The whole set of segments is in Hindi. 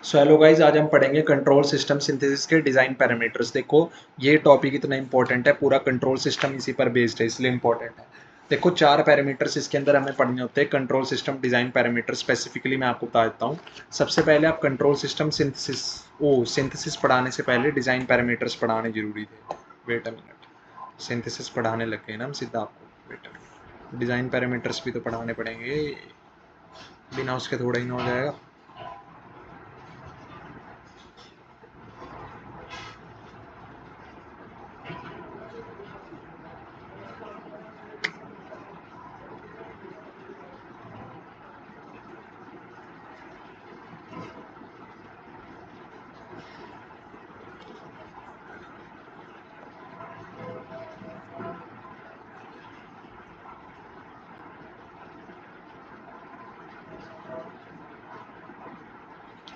सो हेलो गाइज, आज हम पढ़ेंगे कंट्रोल सिस्टम सिंथेसिस के डिज़ाइन पैरामीटर्स। देखो, ये टॉपिक इतना इंपॉर्टेंट है, पूरा कंट्रोल सिस्टम इसी पर बेस्ड है, इसलिए इंपॉर्टेंट है। देखो, 4 पैरामीटर्स इसके अंदर हमें पढ़ने होते हैं। Control system design parameter specifically मैं आपको बता देता हूँ। सबसे पहले आप कंट्रोल सिस्टम सिंथेसिस पढ़ाने से पहले डिज़ाइन पैरामीटर्स पढ़ाने जरूरी थे। वेट अ मिनट, सिंथेसिस पढ़ाने लग गए ना हम सीधा आपको। वेट, डिज़ाइन पैरामीटर्स भी तो पढ़ाने पड़ेंगे, बिना उसके थोड़ा ही ना हो जाएगा।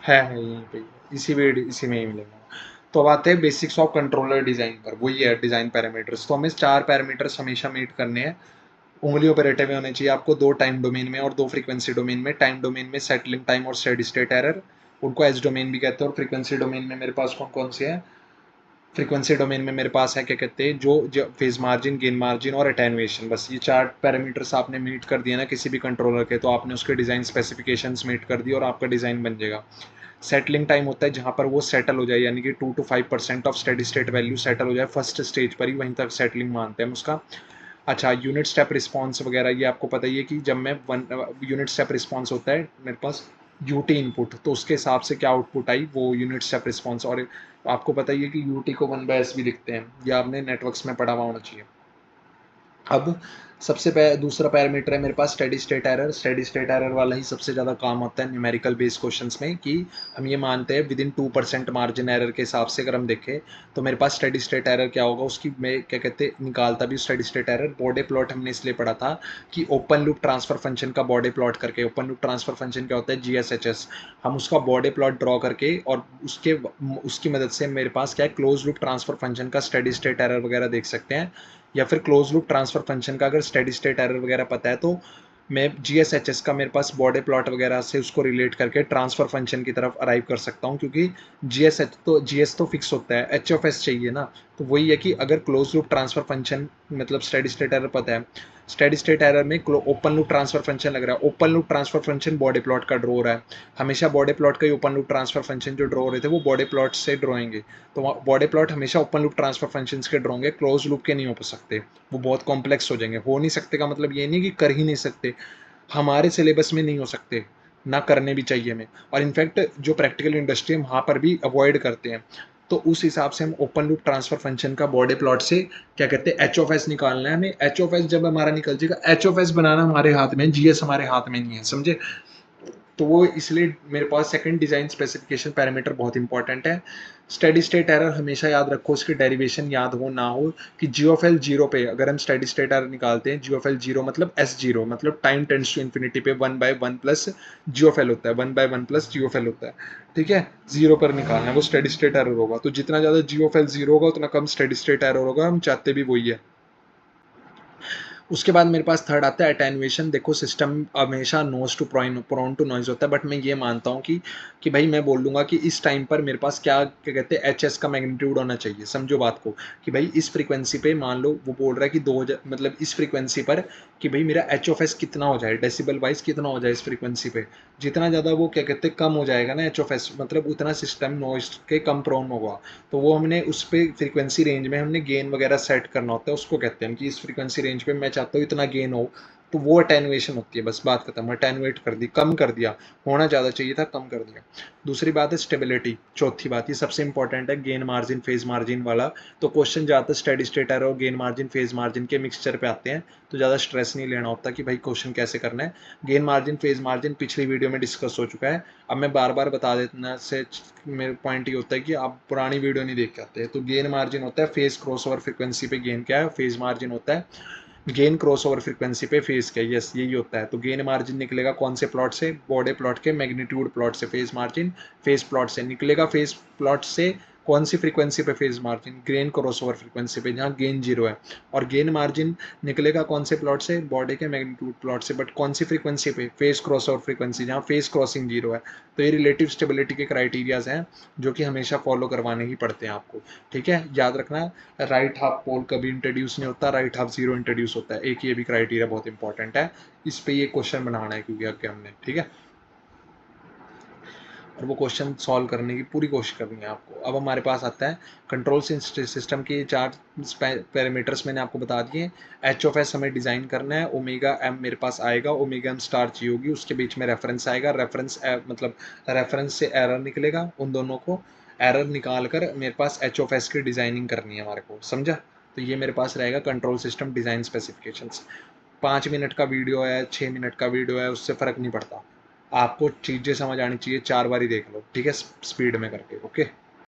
है यहीं पे, इसी में ही मिलेगा। तो अब आते हैं बेसिक्स ऑफ कंट्रोलर डिजाइन पर। वही है डिजाइन पैरामीटर्स। तो हमें 4 पैरामीटर्स हमेशा मीट करने हैं। उंगलियों पर रटे हुए होने चाहिए आपको, 2 टाइम डोमेन में और 2 फ्रीक्वेंसी डोमेन में। टाइम डोमेन में सेटलिंग टाइम और स्टेडी स्टेट एरर, उनको एस डोमेन भी कहते हैं। और फ्रीक्वेंसी डोमेन में मेरे पास कौन कौन से हैं? फ्रीक्वेंसी डोमेन में मेरे पास है, क्या कहते हैं, जो फेज मार्जिन, गेन मार्जिन और अटेनुएशन। बस ये 4 पैरामीटर्स आपने मीट कर दिए ना किसी भी कंट्रोलर के, तो आपने उसके डिज़ाइन स्पेसिफिकेशंस मीट कर दी और आपका डिज़ाइन बन जाएगा। सेटलिंग टाइम होता है जहाँ पर वो सेटल हो जाए, यानी कि 2 to 5% of steady state value settle हो जाए फर्स्ट स्टेज पर ही, वहीं तक सेटलिंग मानते हैं हम उसका। अच्छा, यूनिट स्टेप रिस्पॉन्स वगैरह ये आपको पता ही है कि जब मैं वन यूनिट स्टेप रिस्पॉन्स होता है मेरे पास यूटी इनपुट, तो उसके हिसाब से क्या आउटपुट आई वो यूनिट स्टेप रिस्पॉन्स। और आपको पता ही है कि यूटी को 1/s भी लिखते हैं, या आपने नेटवर्क्स में पढ़ा हुआ होना चाहिए। अब दूसरा पैरामीटर है मेरे पास steady state error. Steady state error वाला ही सबसे ज़्यादा काम होता है न्यूमेरिकल बेस्ड क्वेश्चंस में, कि हम ये मानते हैं विद इन 2% मार्जिन एरर के हिसाब से अगर हम देखें तो मेरे पास स्टेडी स्टेट एरर क्या होगा, उसकी मैं क्या कहते हैं निकालता भी। Steady state error body plot हमने इसलिए पढ़ा था कि ओपन लूप ट्रांसफर फंक्शन का बॉडी प्लॉट करके, ओपन लूप ट्रांसफर फंक्शन क्या होता है, GSHS, हम उसका बॉडी प्लॉट ड्रॉ करके और उसकी मदद से मेरे पास क्या है, क्लोज लूप ट्रांसफर फंक्शन का स्टेडी स्टेट एरर वगैरह देख सकते हैं। या फिर क्लोज लूप ट्रांसफर फंक्शन का अगर स्टेडी स्टेट एरर वगैरह पता है तो मैं GSHS का मेरे पास बॉडी प्लॉट वगैरह से उसको रिलेट करके ट्रांसफर फंक्शन की तरफ अराइव कर सकता हूँ, क्योंकि GS तो फिक्स होता है, HF चाहिए ना। तो वही है कि अगर क्लोज लूप ट्रांसफर फंक्शन मतलब स्टेडी स्टेट एरर पता है, स्टेडी स्टेट एरर में ओपन लूप ट्रांसफर फंक्शन लग रहा है, open loop transfer function body plot का ड्रॉ हो रहा है। हमेशा बॉडी प्लॉट का ही ओपन लूप ट्रांसफर फंक्शन जो ड्रॉ हो रहे थे वो बॉडी प्लॉट से ड्रॉ होंगे। तो बॉडी प्लॉट हमेशा ओपन लूप ट्रांसफर फंक्शंस के ड्रॉ होंगे, क्लोज लूप के नहीं हो सकते। वो बहुत कॉम्प्लेक्स हो जाएंगे। हो नहीं सकते का मतलब ये नहीं कि कर ही नहीं सकते, हमारे सिलेबस में नहीं हो सकते, ना करने भी चाहिए हमें। और इनफैक्ट जो प्रैक्टिकल इंडस्ट्री है वहाँ पर भी अवॉइड करते हैं। तो उस हिसाब से हम ओपन लूप ट्रांसफर फंक्शन का बॉडी प्लॉट से क्या कहते हैं, HF निकालना है हमें। HF जब हमारा निकल जाएगा, HF बनाना हमारे हाथ में, GS हमारे हाथ में नहीं है, समझे। तो वो इसलिए मेरे पास सेकंड डिजाइन स्पेसिफिकेशन पैरामीटर बहुत इंपॉर्टेंट है। स्टेडी स्टेट एरर हमेशा याद रखो, उसकी डेरिवेशन याद हो ना हो, कि GOFL जीरो पे अगर हम स्टेडी स्टेट एरर निकालते हैं, GOFL जीरो मतलब S0 मतलब टाइम टेंड्स टू इन्फिनिटी पे 1/1 प्लस GOFL होता है, 1/1 प्लस GOFL होता है। ठीक है, जीरो पर निकालना है, वो स्टेडी स्टेट एरर होगा। तो जितना ज़्यादा GOFL जीरो होगा उतना कम स्टेडी स्टेट एरर होगा, हम चाहते भी वही है। उसके बाद मेरे पास थर्ड आता है अटेनुएशन। देखो, सिस्टम हमेशा knows to prone to noise होता है, बट मैं ये मानता हूँ कि भाई मैं बोल दूंगा कि इस टाइम पर मेरे पास क्या कहते हैं, HS का मैग्नीट्यूड होना चाहिए। समझो बात को, कि भाई इस फ्रीक्वेंसी पे मान लो वो बोल रहा है कि 2000 मतलब इस फ्रीक्वेंसी पर कि भाई मेरा HF कितना हो जाए, डेसिबल वाइज कितना हो जाए इस फ्रीक्वेंसी पे। जितना ज़्यादा वो क्या कहते हैं कम हो जाएगा ना HF, मतलब उतना सिस्टम नॉइज के कम प्रोन होगा। तो वो हमने उस पर फ्रीक्वेंसी रेंज में हमने गेन वगैरह सेट करना होता है, उसको कहते हैं कि इस फ्रीक्वेंसी रेंज पे मैं चाहता हूँ इतना गेन हो। तो वो अटेनुएशन होती है, बस बात खत्म। अटेनुएट कर दी, कम कर दिया, होना ज़्यादा चाहिए था, कम कर दिया। दूसरी बात है स्टेबिलिटी। चौथी बात, ये सबसे इंपॉर्टेंट है, गेन मार्जिन फेज मार्जिन वाला। तो क्वेश्चन ज़्यादातर स्टेडी स्टेट एरर और गेन मार्जिन फेज मार्जिन के मिक्सचर पे आते हैं, तो ज़्यादा स्ट्रेस नहीं लेना होता कि भाई क्वेश्चन कैसे करना है। गेन मार्जिन फेज मार्जिन पिछली वीडियो में डिस्कस हो चुका है, अब मैं बार बार बता देना से मेरे पॉइंट ये होता है कि आप पुरानी वीडियो नहीं देख के आते। तो गेन मार्जिन होता है फेज क्रॉस ओवर फ्रिक्वेंसी पे गेन क्या है, फेज मार्जिन होता है गेन क्रॉस ओवर फ्रिक्वेंसी पे फेज क्या है, यस यही होता है। तो गेन मार्जिन निकलेगा कौन से प्लॉट से, बॉडी प्लॉट के मैग्नीट्यूड प्लॉट से। फेज मार्जिन फेज प्लॉट से निकलेगा, फेज प्लॉट से कौन सी फ्रीक्वेंसी पे phase margin, gain crossover frequency पे जहाँ गेन जीरो है, और गेन मार्जिन निकलेगा कौन से प्लॉट से, बॉडी के मैग्नीट्यूड प्लॉट से, बट कौन सी फ्रीक्वेंसी पे, फेज क्रॉसओवर फ्रीक्वेंसी जहाँ फेज क्रॉसिंग जीरो है। तो ये रिलेटिव स्टेबिलिटी के क्राइटेरियाज हैं जो कि हमेशा फॉलो करवाने ही पड़ते हैं आपको, ठीक है। याद रखना, राइट हाफ पोल कभी इंट्रोड्यूस नहीं होता, राइट हाफ जीरो इंट्रोड्यूस होता है, एक ये भी क्राइटेरिया बहुत इंपॉर्टेंट है, इस पे ये क्वेश्चन बनाना है क्योंकि आगे हमने, ठीक है, और वो क्वेश्चन सॉल्व करने की पूरी कोशिश करनी है आपको। अब हमारे पास आता है कंट्रोल सिस्टम के चार पैरामीटर्स मैंने आपको बता दिए। एच ऑफ एस हमें डिज़ाइन करना है, ओमेगा एम मेरे पास आएगा, ओमेगा एम स्टार चाहिए होगी, उसके बीच में रेफरेंस आएगा, रेफरेंस मतलब रेफरेंस से एरर निकलेगा, उन दोनों को एरर निकाल कर मेरे पास एच ऑफ एस की डिज़ाइनिंग करनी है हमारे को, समझा। तो ये मेरे पास रहेगा control system design specifications. 5 minute का वीडियो है, 6 मिनट का वीडियो है, उससे फ़र्क नहीं पड़ता, आपको चीज़ें समझ आनी चाहिए, 4 बार ही देख लो, ठीक है, स्पीड में करके, ओके।